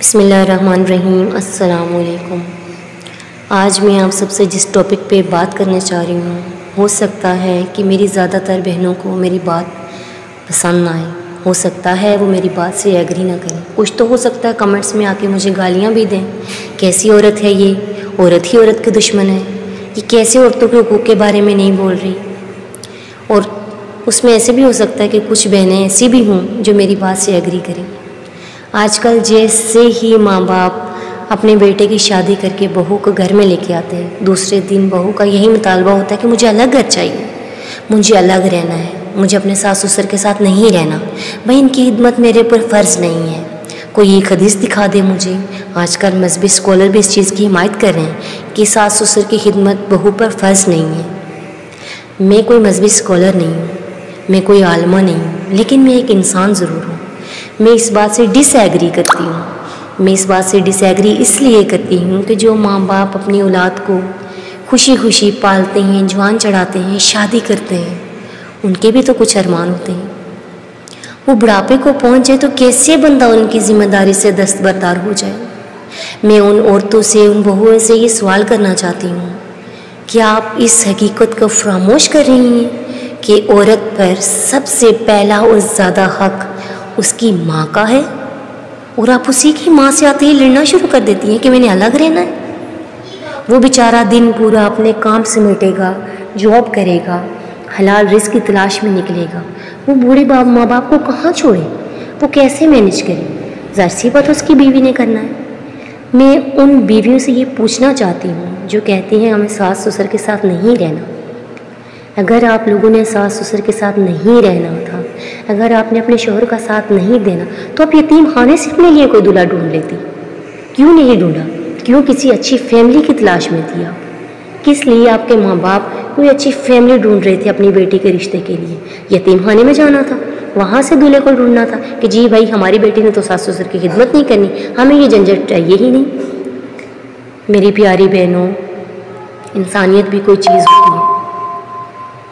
बिस्मिल्लाहिर्रहमानिर्रहीम। अस्सलामुअलैकुम। आज मैं आप सबसे जिस टॉपिक पे बात करना चाह रही हूँ, हो सकता है कि मेरी ज़्यादातर बहनों को मेरी बात पसंद ना आए, हो सकता है वो मेरी बात से एग्री ना करें। कुछ तो हो सकता है कमेंट्स में आके मुझे गालियाँ भी दें, कैसी औरत है ये, औरत ही औरत की दुश्मन है, ये कैसे औरतों के हुकूक़ के बारे में नहीं बोल रही। और उसमें ऐसे भी हो सकता है कि कुछ बहनें ऐसी भी हों जो मेरी बात से एग्री करें। आजकल जैसे ही माँ बाप अपने बेटे की शादी करके बहू को घर में लेके आते हैं, दूसरे दिन बहू का यही मुतालबा होता है कि मुझे अलग घर चाहिए, मुझे अलग रहना है, मुझे अपने सास ससुर के साथ नहीं रहना। भाई इनकी खिदमत मेरे ऊपर फ़र्ज़ नहीं है। कोई एक हदीस दिखा दे मुझे। आजकल मजहबी स्कॉलर भी इस चीज़ की हिमायत कर रहे हैं कि सास ससुर की खिदमत बहू पर फ़र्ज़ नहीं है। मैं कोई मजहबी स्कॉलर नहीं हूँ, मैं कोई आलमा नहीं हूँ, लेकिन मैं एक इंसान ज़रूर हूँ। मैं इस बात से डिसएग्री करती हूँ। मैं इस बात से डिसएग्री इसलिए करती हूँ कि जो माँ बाप अपनी औलाद को खुशी खुशी पालते हैं, जवान चढ़ाते हैं, शादी करते हैं, उनके भी तो कुछ अरमान होते हैं। वो बुढ़ापे को पहुँचे तो कैसे बंदा उनकी ज़िम्मेदारी से दस्तबरदार हो जाए। मैं उन औरतों से, उन बहुओं से ये सवाल करना चाहती हूँ, क्या आप इस हकीकत को फरामोश कर रही हैं कि औरत पर सबसे पहला और ज़्यादा हक़ उसकी माँ का है, और आप उसी की माँ से आते ही लड़ना शुरू कर देती हैं कि मैंने अलग रहना है। वो बेचारा दिन पूरा अपने काम समेटेगा, जॉब करेगा, हलाल रिज़्क़ की तलाश में निकलेगा। वो बूढ़े माँ बाप को कहाँ छोड़े, वो कैसे मैनेज करे? ज़ाहिर सी बात उसकी बीवी ने करना है। मैं उन बीवियों से ये पूछना चाहती हूँ जो कहती हैं हमें सास ससुर के साथ नहीं रहना। अगर आप लोगों ने सास ससुर के साथ नहीं रहना था, अगर आपने अपने शौहर का साथ नहीं देना, तो आप यतीम खाने से अपने लिए कोई दूल्हा ढूंढ लेती। क्यों नहीं ढूंढा? क्यों किसी अच्छी फैमिली की तलाश में थी आप? किस लिए आपके माँ बाप कोई अच्छी फैमिली ढूंढ रहे थे अपनी बेटी के रिश्ते के लिए? यतीम खाने में जाना था, वहाँ से दूल्हे को ढूंढना था कि जी भाई हमारी बेटी ने तो सास ससुर की खिदमत नहीं करनी, हमें ये झंझट चाहिए ही नहीं। मेरी प्यारी बहनों, इंसानियत भी कोई चीज़ होती है।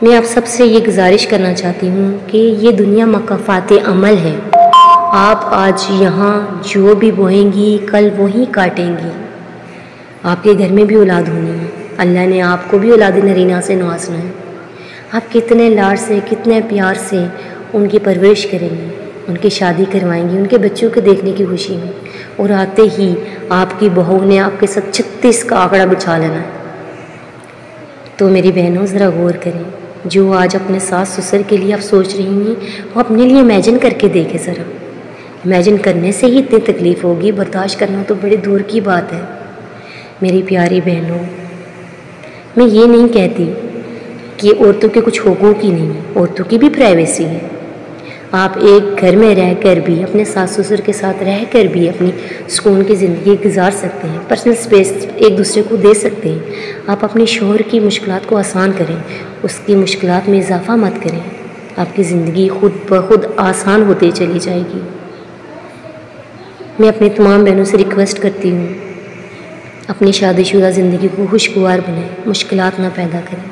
मैं आप सबसे ये गुजारिश करना चाहती हूँ कि ये दुनिया मकाफ़ात अमल है। आप आज यहाँ जो भी बोएंगी कल वही काटेंगी। आपके घर में भी औलाद होनी है, अल्लाह ने आपको भी औलाद नरीना से नवाजना है। आप कितने लाड से, कितने प्यार से उनकी परवरिश करेंगी, उनकी शादी करवाएंगी, उनके बच्चों को देखने की खुशी में, और आते ही आपकी बहू ने आपके साथ 36 का आंकड़ा बिछा लेना है। तो मेरी बहनों ज़रा गौर करें, जो आज अपने सास ससुर के लिए आप सोच रही हैं, वो अपने लिए इमेजिन करके देखें ज़रा। इमेजिन करने से ही इतनी तकलीफ़ होगी, बर्दाश्त करना तो बड़ी दूर की बात है। मेरी प्यारी बहनों, मैं ये नहीं कहती कि औरतों के कुछ हुकूक़ ही नहीं है, औरतों की भी प्राइवेसी है। आप एक घर में रहकर भी, अपने सास ससुर के साथ रहकर भी अपनी सुकून की ज़िंदगी गुजार सकते हैं, पर्सनल स्पेस एक दूसरे को दे सकते हैं। आप अपने शौहर की मुश्किलात को आसान करें, उसकी मुश्किलात में इजाफ़ा मत करें। आपकी ज़िंदगी खुद ब खुद आसान होती चली जाएगी। मैं अपनी तमाम बहनों से रिक्वेस्ट करती हूँ, अपनी शादीशुदा ज़िंदगी को खुशगवार बनाएं, मुश्किलात ना पैदा करें।